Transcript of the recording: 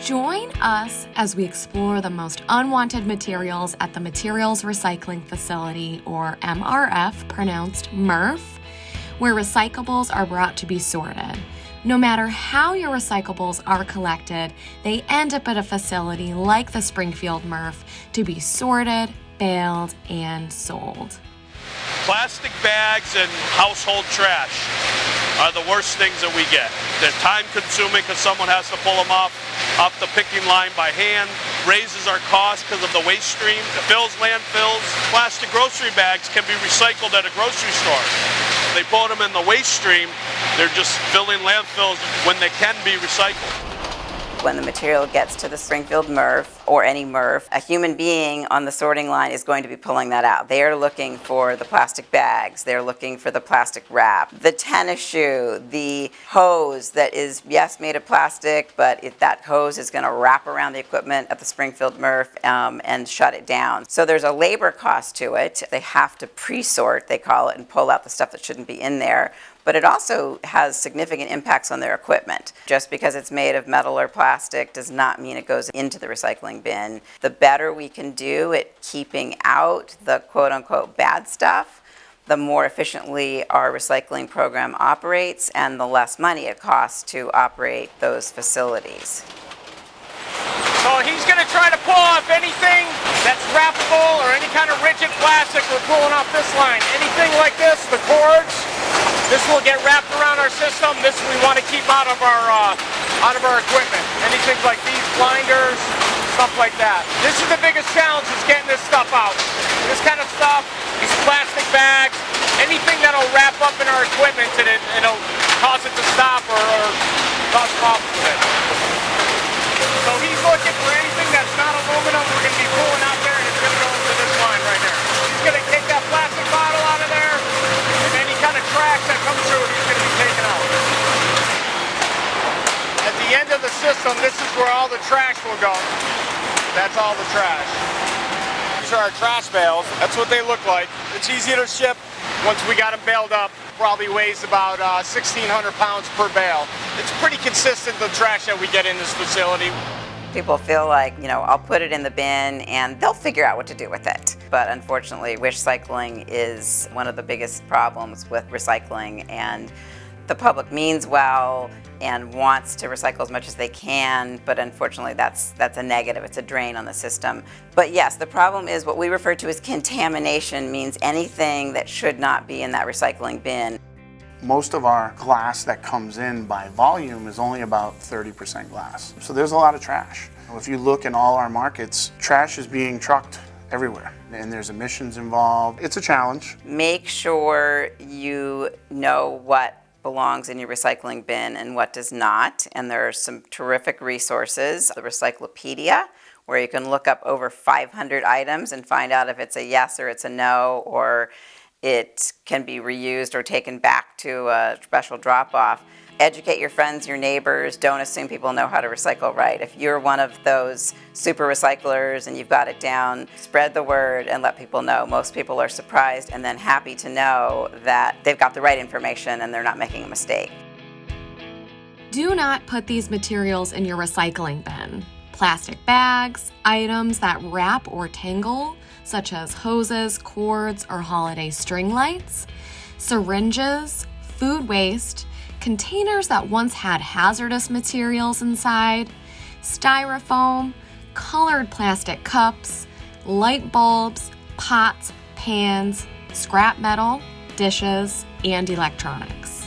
Join us as we explore the most unwanted materials at the Materials Recycling Facility, or MRF, pronounced MRF, where recyclables are brought to be sorted. No matter how your recyclables are collected, they end up at a facility like the Springfield MRF to be sorted, baled, and sold. Plastic bags and household trash are the worst things that we get. They're time consuming because someone has to pull them off the picking line by hand, raises our cost because of the waste stream, it fills landfills. Plastic grocery bags can be recycled at a grocery store. They put them in the waste stream, they're just filling landfills when they can be recycled. When the material gets to the Springfield MRF or any MRF, a human being on the sorting line is going to be pulling that out. They are looking for the plastic bags, they're looking for the plastic wrap, the tennis shoe, the hose that is, yes, made of plastic, but that hose is going to wrap around the equipment at the Springfield MRF and shut it down. So there's a labor cost to it. They have to pre-sort, they call it, and pull out the stuff that shouldn't be in there. But it also has significant impacts on their equipment. Just because it's made of metal or plastic does not mean it goes into the recycling bin. The better we can do at keeping out the quote-unquote bad stuff, the more efficiently our recycling program operates and the less money it costs to operate those facilities. So he's going to try to pull off anything that's wrappable or any kind of rigid plastic. We're pulling off this line. Anything like this, the cords, this will get wrapped around our system. This we want to keep out of our equipment. Anything like these blinders, stuff like that. This is the biggest challenge, is getting this stuff out. This kind of stuff, these plastic bags, anything that'll wrap up in our equipment and it'll cause it to stop or cause problems with it. So he's looking for anything that's not aluminum. We're going to be pulling out there, and it's going to go into this line right here. He's going to take that plastic bottle out of there, and any kind of trash that comes through it, he's going to be taking out. At the end of the system, this is where all the trash will go. That's all the trash. These are our trash bales. That's what they look like. It's easy to ship once we got them baled up. Probably weighs about 1,600 pounds per bale. It's pretty consistent, the trash that we get in this facility. People feel like, I'll put it in the bin and they'll figure out what to do with it. But unfortunately, wish cycling is one of the biggest problems with recycling, and the public means well and wants to recycle as much as they can, but unfortunately that's a negative. It's a drain on the system. But yes, the problem is what we refer to as contamination, means anything that should not be in that recycling bin. Most of our glass that comes in by volume is only about 30% glass. So there's a lot of trash. If you look in all our markets, trash is being trucked everywhere, and there's emissions involved. It's a challenge. Make sure you know what belongs in your recycling bin and what does not. And there are some terrific resources. The Recyclopedia, where you can look up over 500 items and find out if it's a yes or it's a no, or it can be reused or taken back to a special drop-off. Educate your friends, your neighbors. Don't assume people know how to recycle right. If you're one of those super recyclers and you've got it down, spread the word and let people know. Most people are surprised and then happy to know that they've got the right information and they're not making a mistake. Do not put these materials in your recycling bin. Plastic bags, items that wrap or tangle, such as hoses, cords, or holiday string lights, syringes, food waste, containers that once had hazardous materials inside, styrofoam, colored plastic cups, light bulbs, pots, pans, scrap metal, dishes, and electronics.